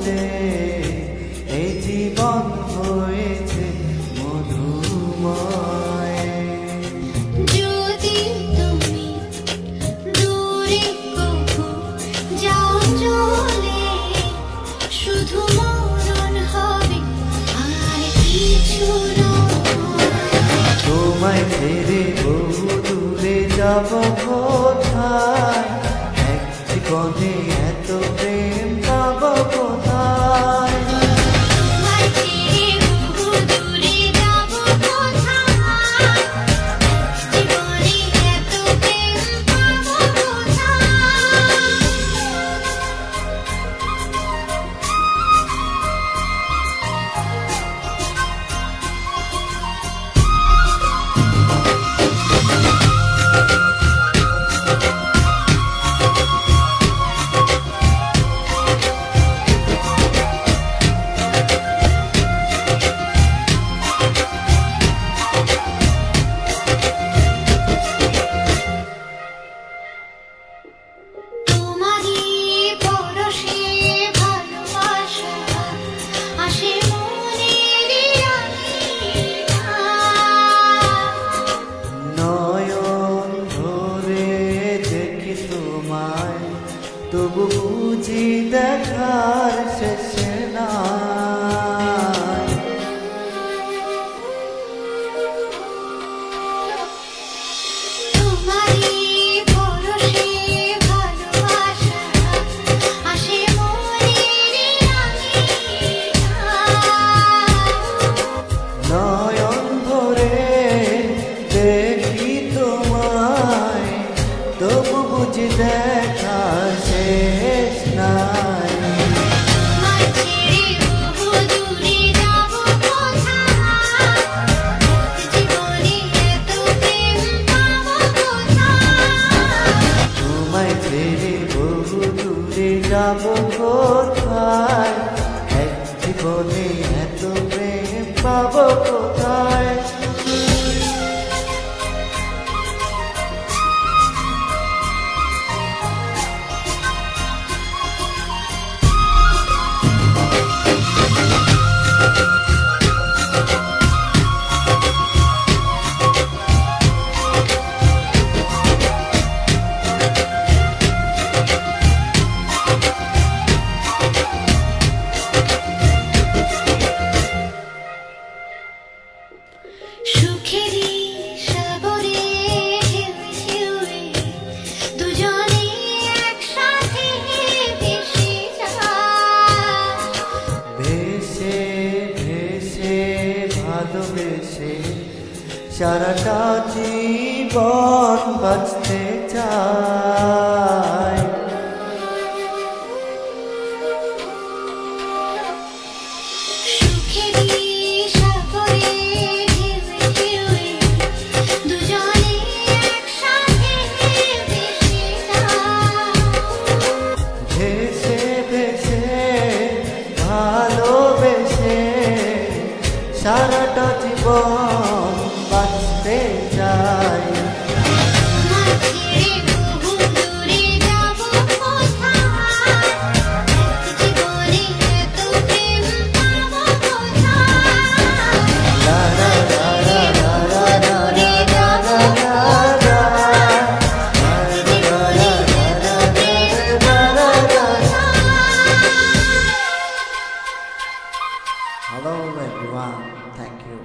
বলে এই জীবন হয়েছে মধুময়। যদি তুমি দূরে কখনো যাও চলে, শুধু মরণ হবে আর কিছু নয়। তোমায় ছেড়ে বহু দূরে যাব কোথায়, এক জীবনে এত প্রেম পাব কোথায়। তোমায় ছেড়ে বহু দূরে যাব কোথায়, জীবনে এত প্রেম পাব কোথায়। তোমারই পরশে ভালোবাসা আসে মনের আঙিনা। নয়ন ধরে দেখি তোমায়, তবু বুঝি দেখার শেষ নাই। তোমারই পরশে ভালোবাসা আসে মনের আঙিনা। নয়ন ভরে দেখি তোমায়, তবু বুঝি দেখা শেষ নাই। তোমায় ছেড়ে বহু দূরে যাব কোথায়, জীবনে এত প্রেম পাব কোথায়। তোমায় ছেড়ে বহু দূরে যাব কোথায়, এক জীবনে এত প্রেম পাব কোথায়। সুখেরই সাগরে ঢেউ ঢেউয়ে দুজনে একসাথে ভেসে যায়। ভেসে ভেসে ভালোবেসে সারাটা জীবন বাঁচতে চাই। সুখেরই সাগরে ঢেউ ঢেউয়ে দুজনে একসাথে ভেসে যায়। ভেসে ভেসে ভালোবেসে সারাটা জীবন বাঁচতে চাই। তোমায় ছেড়ে বহু দূরে যাব কোথায়, জীবনে এত প্রেম পাব কোথায়। লা লা লা লা লা লা লা দূরে যাব কোথায়, জীবনে এত প্রেম পাব কোথায়। Hello everyone, thank you.